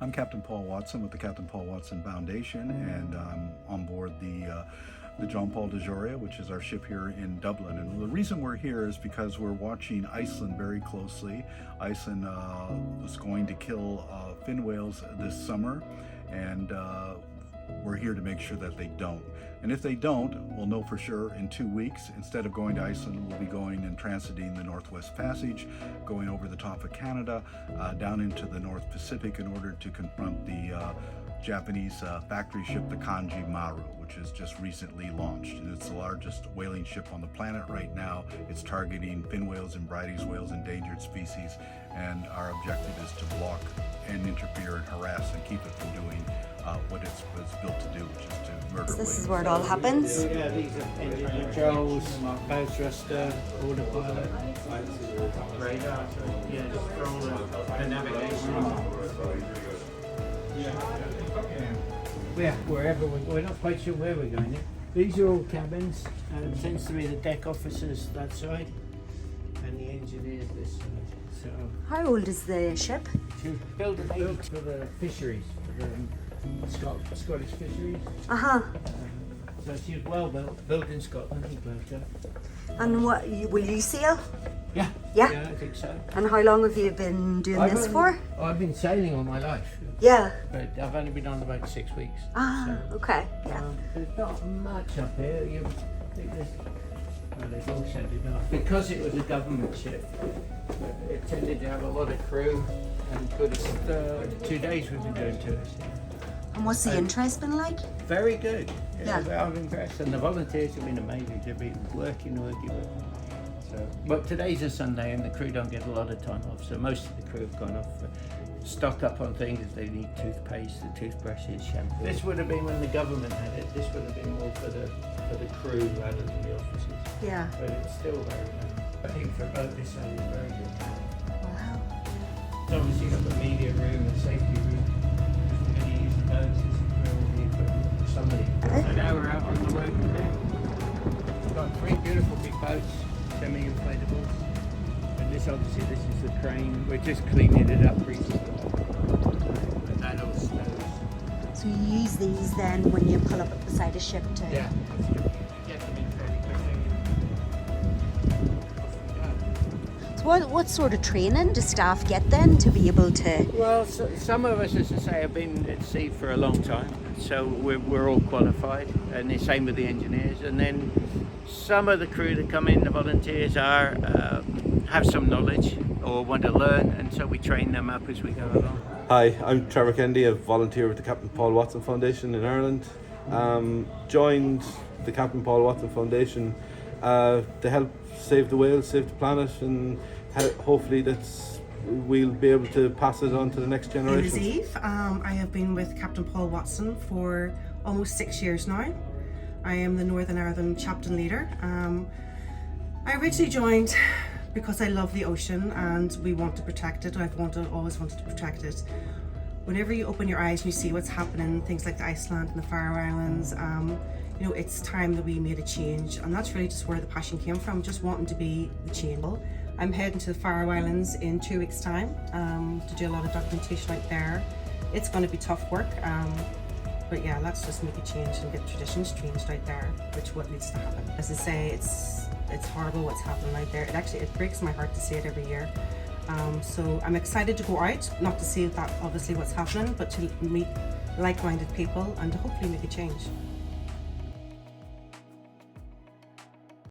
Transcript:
I'm Captain Paul Watson with the Captain Paul Watson Foundation, and I'm on board the John Paul de Joria, which is our ship here in Dublin. And the reason we're here is because we're watching Iceland very closely. Iceland was going to kill fin whales this summer, and we're here to make sure that they don't. And if they don't, we'll know for sure in 2 weeks. Instead of going to Iceland, we'll be going and transiting the Northwest Passage, going over the top of Canada, down into the North Pacific in order to confront the Japanese factory ship, the Kanji Maru, which has just recently launched. And it's the largest whaling ship on the planet right now. It's targeting fin whales and Bridie's whales, endangered species, and our objective is to block and interfere and harass and keep it from doing what it was built to do, which is to murder whales. This is where it all happens? Yeah, these are engine controls, bow thruster, autopilot, radar, yeah, just for all the navigation. Yeah, wherever we're not quite sure where we're going yet. These are all cabins, and it tends to be the deck officers that side, and the engineers this side. So, How old is the ship? to build an boat for the fisheries, for the Scottish fisheries. So she's well built in Scotland. And what, will you sail? Yeah. Yeah? Yeah, I think so. And how long have you been doing this for? I've been sailing all my life. Yeah. But I've only been on about 6 weeks. Okay, yeah. There's not much up here. You think there's, well, they've all set it off. Because it was a government ship, it tended to have a lot of crew, and for the 2 days we've been doing tours. And what's the interest been like? Very good. Yeah. I'm impressed, and the volunteers have been amazing. They've been working. So, but today's a Sunday, and the crew don't get a lot of time off. So most of the crew have gone off, stock up on things if they need toothpaste, the toothbrushes, shampoo. This would have been when the government had it. This would have been more for the crew rather than the officers. Yeah. But it's still very good. I think for a boat this size, it's very good. Wow. It's obviously got the media room and safety room. If you're going to use the boats, this is where all the equipment, some of the equipment. So now we're out on the working deck. We've got 3 beautiful big boats, semi-inflatables. And this is the crane. We're just cleaning it up recently. And that all snows. So you use these then when you pull up at the side of ship to... Yeah. Get them in fairly quickly. So what sort of training do staff get then to be able to... Well, some of us, as I say, have been at sea for a long time, so we're all qualified, and the same with the engineers. And then some of the crew that come in, the volunteers, have some knowledge or want to learn, and so we train them up as we go along. Hi, I'm Trevor Kennedy, a volunteer with the Captain Paul Watson Foundation in Ireland. Joined the Captain Paul Watson Foundation to help save the whales, save the planet, and hopefully we'll be able to pass it on to the next My name is generation. Eve. I have been with Captain Paul Watson for almost 6 years now. I am the Northern Ireland chapter leader. I originally joined because I love the ocean and we want to protect it. Always wanted to protect it. Whenever you open your eyes and you see what's happening, things like the Iceland and the Faroe Islands, it's time that we made a change, and that's really just where the passion came from, just wanting to be the change. I'm heading to the Faroe Islands in 2 weeks' time to do a lot of documentation out there. It's going to be tough work, but yeah, let's just make a change and get traditions changed out there, which what needs to happen. As I say, it's horrible what's happening out there. It breaks my heart to see it every year. So I'm excited to go out, not to see that obviously what's happening, but to meet like-minded people and to hopefully make a change.